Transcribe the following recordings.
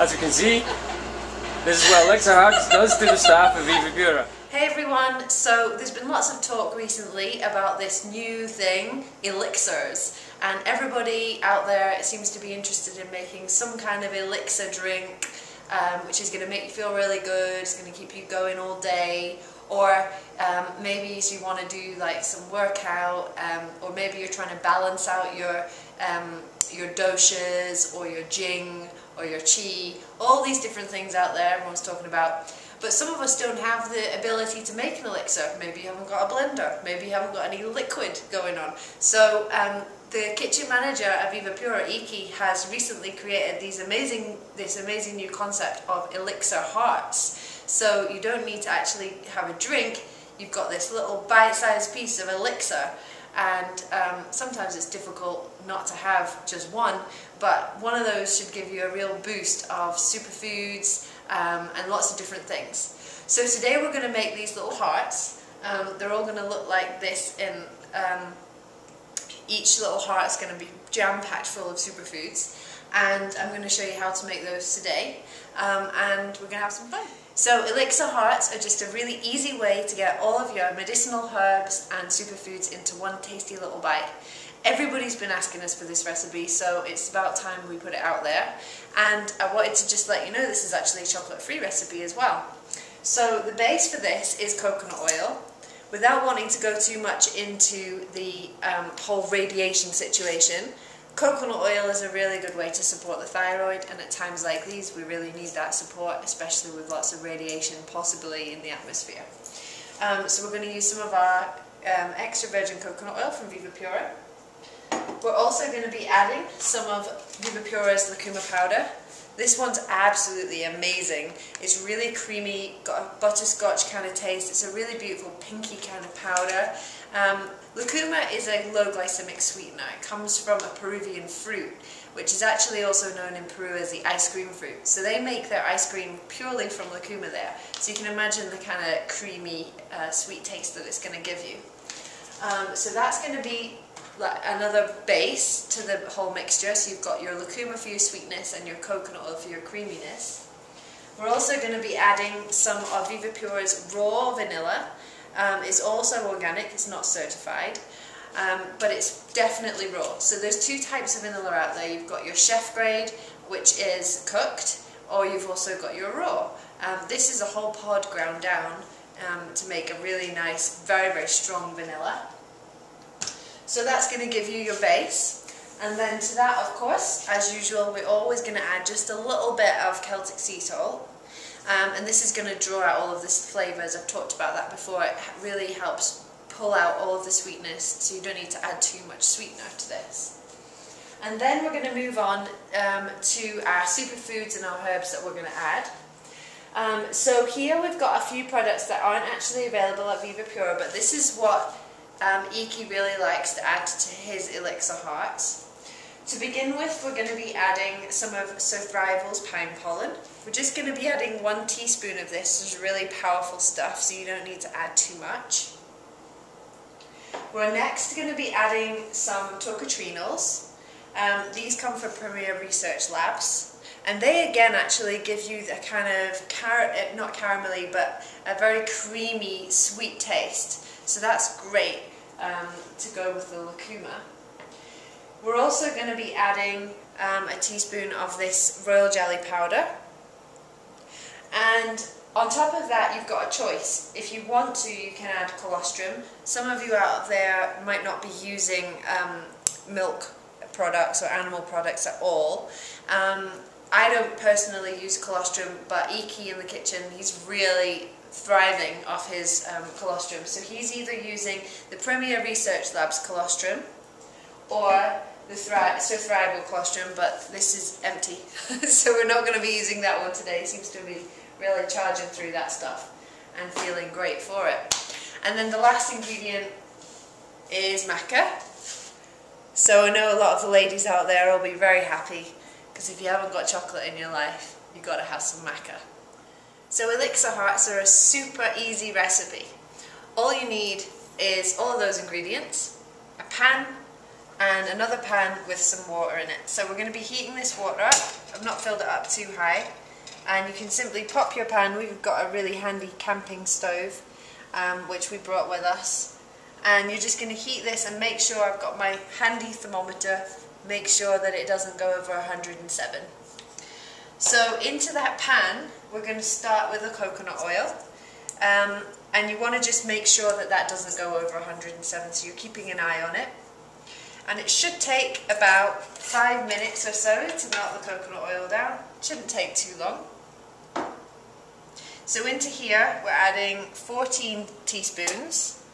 As you can see, this is what Elixir Hearts does to the staff of Vivapura. Hey everyone, so there's been lots of talk recently about this new thing, Elixirs, and everybody out there seems to be interested in making some kind of elixir drink, which is going to make you feel really good, it's going to keep you going all day, or maybe you want to do like some workout, or maybe you're trying to balance out your doshas, or your jing, or your chi, all these different things out there everyone's talking about. But some of us don't have the ability to make an elixir. Maybe you haven't got a blender, maybe you haven't got any liquid going on. So the kitchen manager at Vivapura, Iki, has recently created this amazing new concept of Elixir Hearts. So you don't need to actually have a drink, you've got this little bite-sized piece of elixir, and sometimes it's difficult not to have just one, but one of those should give you a real boost of superfoods and lots of different things. So today we're going to make these little hearts. They're all going to look like this, in each little heart is going to be jam-packed full of superfoods, and I'm going to show you how to make those today, and we're going to have some fun. So Elixir Hearts are just a really easy way to get all of your medicinal herbs and superfoods into one tasty little bite. Everybody's been asking us for this recipe, so it's about time we put it out there. And I wanted to just let you know this is actually a chocolate-free recipe as well. So the base for this is coconut oil. Without wanting to go too much into the whole radiation situation, coconut oil is a really good way to support the thyroid, and at times like these we really need that support, especially with lots of radiation possibly in the atmosphere. So we're going to use some of our extra virgin coconut oil from Vivapura. We're also going to be adding some of Vivapura's lucuma powder. This one's absolutely amazing. It's really creamy, got a butterscotch kind of taste. It's a really beautiful pinky kind of powder. Lucuma is a low glycemic sweetener. It comes from a Peruvian fruit, which is actually also known in Peru as the ice cream fruit. So they make their ice cream purely from lucuma there. So you can imagine the kind of creamy, sweet taste that it's going to give you. So that's going to be like another base to the whole mixture. So you've got your lucuma for your sweetness and your coconut oil for your creaminess. We're also going to be adding some of Vivapura's raw vanilla. It's also organic, it's not certified, but it's definitely raw. So there's two types of vanilla out there. You've got your chef grade, which is cooked, or you've also got your raw. This is a whole pod ground down to make a really nice, very, very strong vanilla. So that's going to give you your base, and then to that, of course, as usual, we're always going to add just a little bit of Celtic Sea Salt, and this is going to draw out all of the flavours. I've talked about that before. It really helps pull out all of the sweetness, so you don't need to add too much sweetener to this. And then we're going to move on to our superfoods and our herbs that we're going to add. So here we've got a few products that aren't actually available at Vivapura, but this is what Iki really likes to add to his Elixir Hearts. To begin with, we're going to be adding some of Sir Thrival's pine pollen. We're just going to be adding 1 teaspoon of this. It's really powerful stuff, so you don't need to add too much. We're next going to be adding some tocotrienols. These come from Premier Research Labs, and they again actually give you the kind of not caramelly, but a very creamy, sweet taste. So that's great to go with the lucuma. We're also going to be adding a teaspoon of this royal jelly powder. And on top of that, you've got a choice. If you want to, you can add colostrum. Some of you out there might not be using milk products or animal products at all. I don't personally use colostrum, but Iki in the kitchen, he's really thriving off his colostrum. So he's either using the Premier Research Labs colostrum or the Sir Thrival colostrum, but this is empty. So we're not going to be using that one today. He seems to be really charging through that stuff and feeling great for it. And then the last ingredient is maca. So I know a lot of the ladies out there will be very happy, because if you haven't got chocolate in your life, you've got to have some maca. So Elixir Hearts are a super easy recipe. All you need is all of those ingredients, a pan, and another pan with some water in it. So we're going to be heating this water up. I've not filled it up too high. And you can simply pop your pan. We've got a really handy camping stove, which we brought with us. And you're just going to heat this and make sure I've got my handy thermometer. Make sure that it doesn't go over 107. So into that pan, we're going to start with the coconut oil. And you want to just make sure that that doesn't go over 107, so you're keeping an eye on it. And it should take about 5 minutes or so to melt the coconut oil down. It shouldn't take too long. So into here, we're adding 14 teaspoons.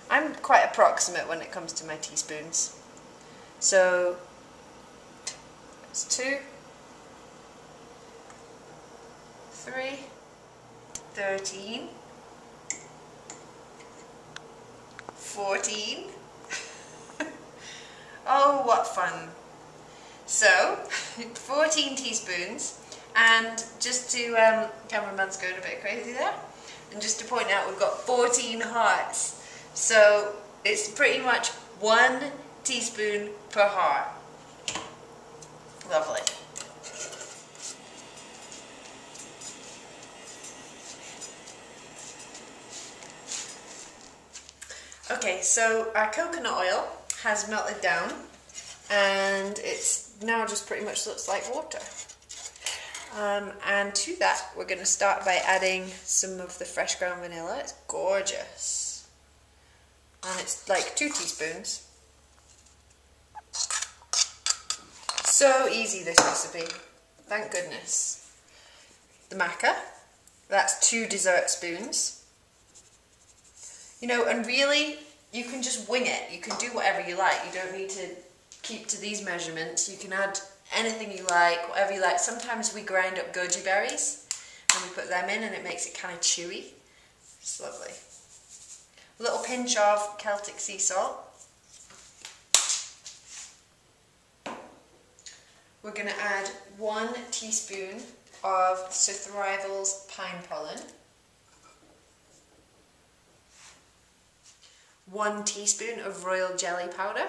I'm quite approximate when it comes to my teaspoons. So, it's 2, 3, 13, 14. Oh, what fun. So, 14 teaspoons. And just to, cameraman's going a bit crazy there. And just to point out, we've got 14 hearts. So, it's pretty much 1 teaspoon per heart. Lovely. Okay, so our coconut oil has melted down and it's now just pretty much looks like water. And to that we're going to start by adding some of the fresh ground vanilla. It's gorgeous. And it's like 2 teaspoons. So easy, this recipe. Thank goodness. The maca. That's 2 dessert spoons. You know, and really, you can just wing it. You can do whatever you like. You don't need to keep to these measurements. You can add anything you like, whatever you like. Sometimes we grind up goji berries and we put them in and it makes it kind of chewy. It's lovely. A little pinch of Celtic Sea Salt. We're going to add 1 teaspoon of Survival's pine pollen. 1 teaspoon of royal jelly powder.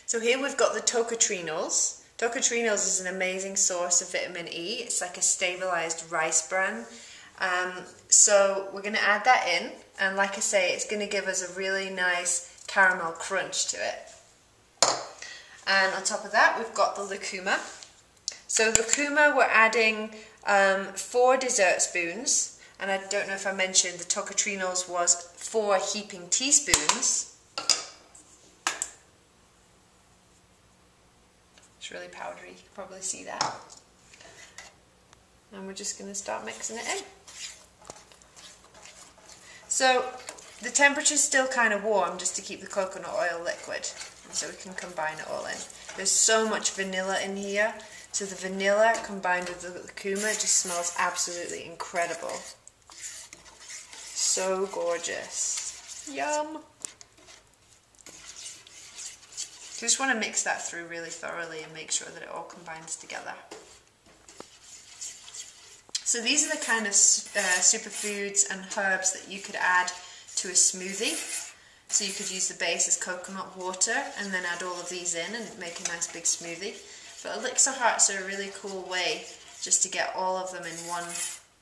So here we've got the tocotrienols. Tocotrienols is an amazing source of vitamin E. It's like a stabilized rice bran. So we're going to add that in, and like I say, it's going to give us a really nice caramel crunch to it. And on top of that, we've got the lucuma. So lucuma, we're adding 4 dessert spoons. And I don't know if I mentioned the tocotrienols was 4 heaping teaspoons. It's really powdery, you can probably see that. And we're just going to start mixing it in. So the temperature's still kind of warm just to keep the coconut oil liquid. And so we can combine it all in. There's so much vanilla in here. So the vanilla combined with the lucuma just smells absolutely incredible. So gorgeous. Yum! You just want to mix that through really thoroughly and make sure that it all combines together. So these are the kind of superfoods and herbs that you could add to a smoothie. So you could use the base as coconut water and then add all of these in and make a nice big smoothie. But Elixir Hearts are a really cool way just to get all of them in one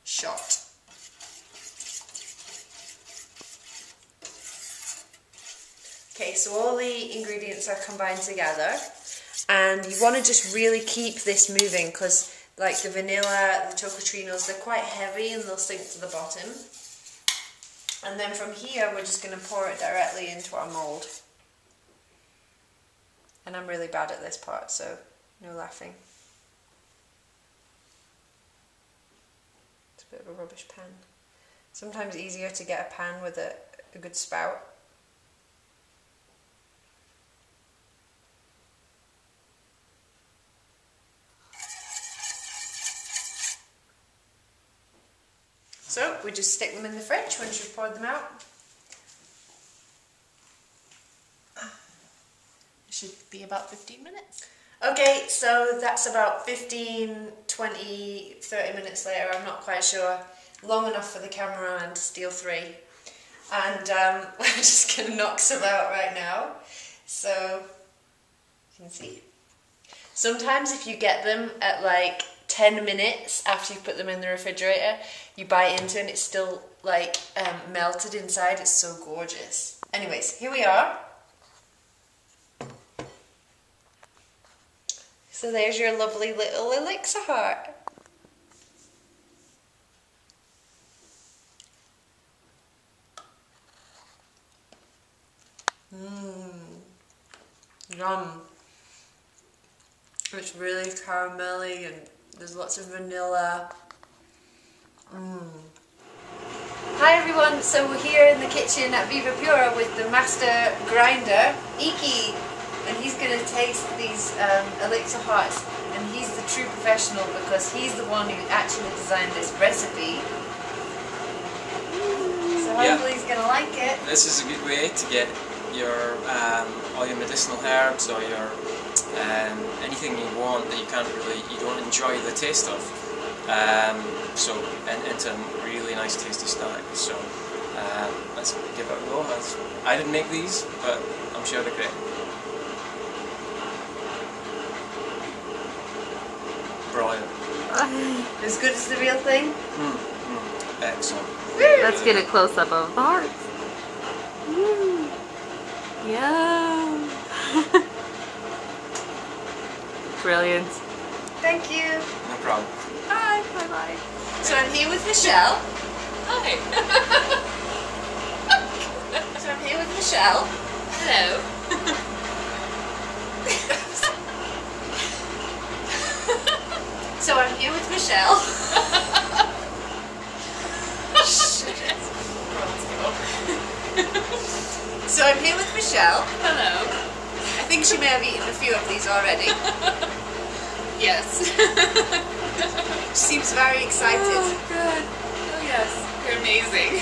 shot. Okay, so all the ingredients are combined together, and you want to just really keep this moving because like the vanilla, the tocotrienols, they're quite heavy and they'll sink to the bottom. And then from here we're just going to pour it directly into our mould. And I'm really bad at this part, so no laughing. It's a bit of a rubbish pan. Sometimes easier to get a pan with a good spout. So we just stick them in the fridge once you've poured them out. It should be about 15 minutes. Okay, so that's about 15, 20, 30 minutes later, I'm not quite sure. Long enough for the cameraman to steal 3. And we're just going to knock some out right now. So, you can see. Sometimes if you get them at like 10 minutes after you put them in the refrigerator, you bite into it and it's still like melted inside. It's so gorgeous. Anyways, here we are. So there's your lovely little Elixir heart. Yum. It's really caramelly and there's lots of vanilla. Hi everyone, so we're here in the kitchen at Vivapura with the master grinder, Iki, and he's going to taste these Elixir Hearts, and he's the true professional because he's the one who actually designed this recipe. So hopefully he's going to like it. This is a good way to get your all your medicinal herbs or your anything you want that you don't enjoy the taste of, into a really nice tasty snack. So let's give it a go. I didn't make these, but I'm sure they're great. Brilliant. As good as the real thing? Excellent. Let's get a close-up of the hearts. Yum. Brilliant. Thank you. No problem. Bye. Bye-bye. So I'm here with Michelle. Hi. So I'm here with Michelle. Hello. So I'm here with Michelle. So I'm here with Michelle. Hello. I think she may have eaten a few of these already. Yes. She seems very excited. Oh, good. Oh, yes. You're amazing.